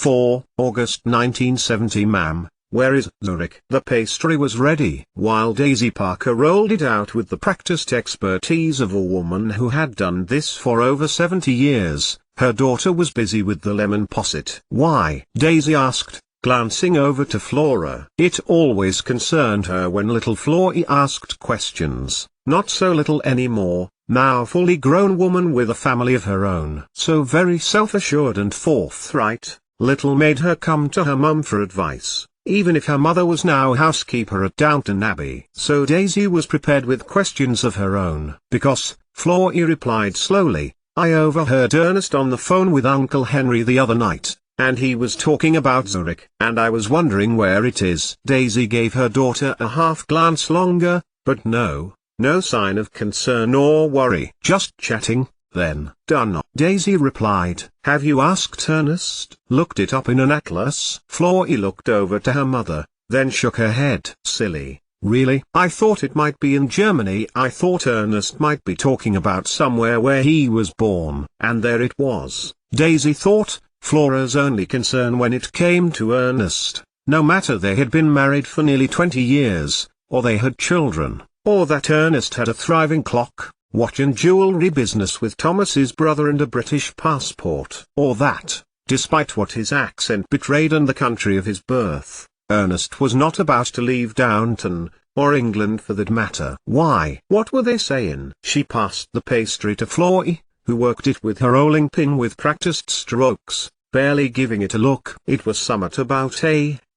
4 August 1970. Ma'am, where is Zurich? The pastry was ready. While Daisy Parker rolled it out with the practiced expertise of a woman who had done this for over 70 years, her daughter was busy with the lemon posset. Why? Daisy asked, glancing over to Flora. It always concerned her when little Florrie asked questions, not so little anymore, now fully grown woman with a family of her own. So very self-assured and forthright, little made her come to her mum for advice, even if her mother was now housekeeper at Downton Abbey. So Daisy was prepared with questions of her own. Because, Florrie replied slowly, I overheard Ernest on the phone with Uncle Henry the other night, and he was talking about Zurich, and I was wondering where it is. Daisy gave her daughter a half glance longer, but no sign of concern or worry. Just chatting, then. Done. Daisy replied. Have you asked Ernest? Looked it up in an atlas? Florrie looked over to her mother, then shook her head. Silly. Really? I thought it might be in Germany. I thought Ernest might be talking about somewhere where he was born. And there it was. Daisy thought, Flora's only concern when it came to Ernest, no matter they had been married for nearly 20 years, or they had children, or that Ernest had a thriving clock, watch and jewelry business with Thomas's brother and a British passport, or that, despite what his accent betrayed and the country of his birth, Ernest was not about to leave Downton, or England for that matter. Why? What were they saying? She passed the pastry to Florrie, who worked it with her rolling pin with practiced strokes, barely giving it a look. It was somewhat about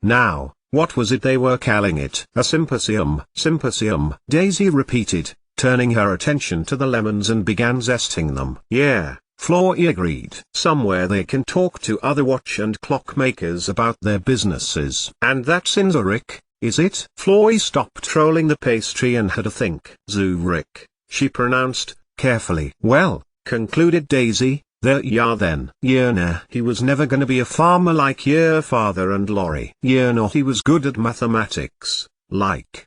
now, what was it they were calling it? A symposium. Symposium, Daisy repeated, turning her attention to the lemons and began zesting them. Yeah, Florrie agreed. Somewhere they can talk to other watch and clock makers about their businesses. And that's in Zurich, is it? Florrie stopped rolling the pastry and had a think. Zurich, she pronounced, carefully. Well, concluded Daisy, there ya then. Nah, he was never gonna be a farmer like your father and Laurie. No, he was good at mathematics, like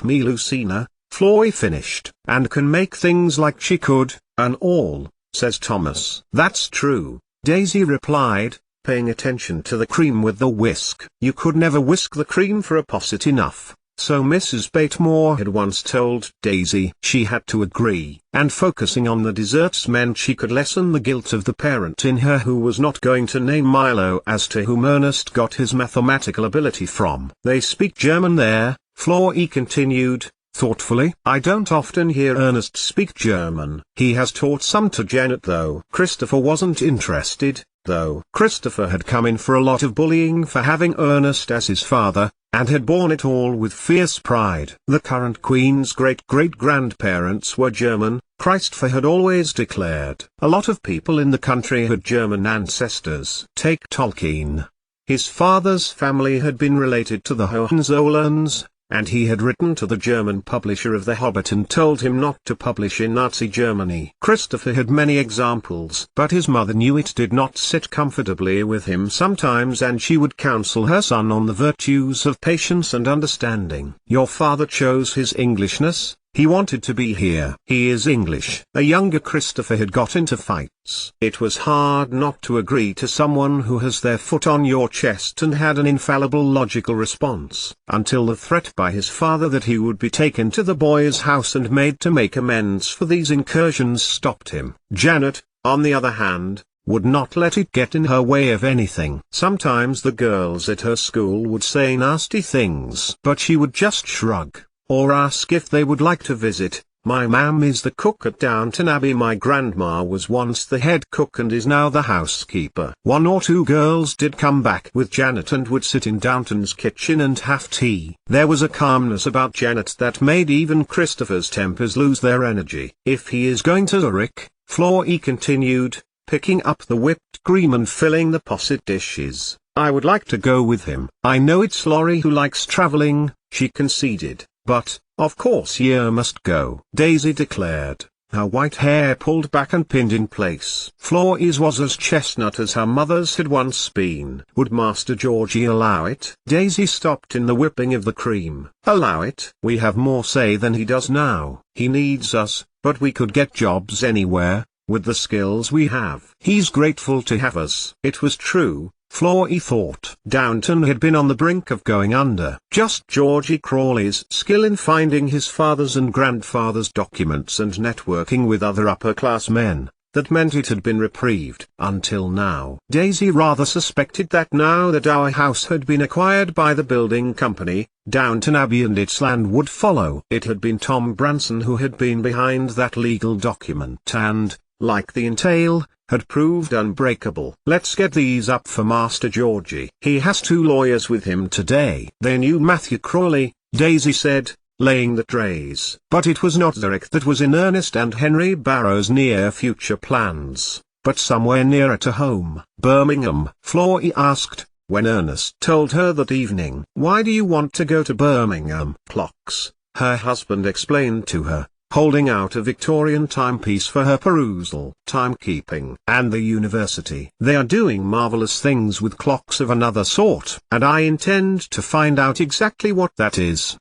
me Lucina, Florrie finished. And can make things like she could, and all, says Thomas. That's true, Daisy replied, paying attention to the cream with the whisk. You could never whisk the cream for a posset enough. So Mrs. Batemore had once told Daisy. She had to agree, and focusing on the desserts meant she could lessen the guilt of the parent in her who was not going to name Milo as to whom Ernest got his mathematical ability from. They speak German there, Florrie continued, thoughtfully. I don't often hear Ernest speak German. He has taught some to Janet though. Christopher wasn't interested, though. Christopher had come in for a lot of bullying for having Ernest as his father, and had borne it all with fierce pride. The current Queen's great-great-grandparents were German, Christopher had always declared. A lot of people in the country had German ancestors. Take Tolkien. His father's family had been related to the Hohenzollerns, and he had written to the German publisher of The Hobbit and told him not to publish in Nazi Germany. Christopher had many examples, but his mother knew it did not sit comfortably with him sometimes, and she would counsel her son on the virtues of patience and understanding. Your father chose his Englishness. He wanted to be here. He is English. A younger Christopher had got into fights. It was hard not to agree to someone who has their foot on your chest and had an infallible logical response, until the threat by his father that he would be taken to the boy's house and made to make amends for these incursions stopped him. Janet, on the other hand, would not let it get in her way of anything. Sometimes the girls at her school would say nasty things, but she would just shrug, or ask if they would like to visit. My mam is the cook at Downton Abbey. My grandma was once the head cook and is now the housekeeper. One or two girls did come back with Janet and would sit in Downton's kitchen and have tea. There was a calmness about Janet that made even Christopher's tempers lose their energy. If he is going to Zurich, Florrie continued, picking up the whipped cream and filling the posset dishes, I would like to go with him. I know it's Laurie who likes traveling, she conceded. But, of course you must go, Daisy declared, her white hair pulled back and pinned in place. Florrie's was as chestnut as her mother's had once been. Would Master Georgie allow it? Daisy stopped in the whipping of the cream. Allow it? We have more say than he does now. He needs us, but we could get jobs anywhere, with the skills we have. He's grateful to have us. It was true. Florrie thought. Downton had been on the brink of going under. Just Georgie Crawley's skill in finding his father's and grandfather's documents and networking with other upper-class men, that meant it had been reprieved. Until now. Daisy rather suspected that now that our house had been acquired by the building company, Downton Abbey and its land would follow. It had been Tom Branson who had been behind that legal document and, like the entail, had proved unbreakable. Let's get these up for Master Georgie. He has 2 lawyers with him today. They knew Matthew Crawley, Daisy said, laying the trays. But it was not Zurich that was in Ernest and Henry Barrow's near future plans, but somewhere nearer to home. Birmingham, Florrie asked, when Ernest told her that evening. Why do you want to go to Birmingham? Clocks, her husband explained to her, holding out a Victorian timepiece for her perusal. Timekeeping and the university. They are doing marvelous things with clocks of another sort, and I intend to find out exactly what that is.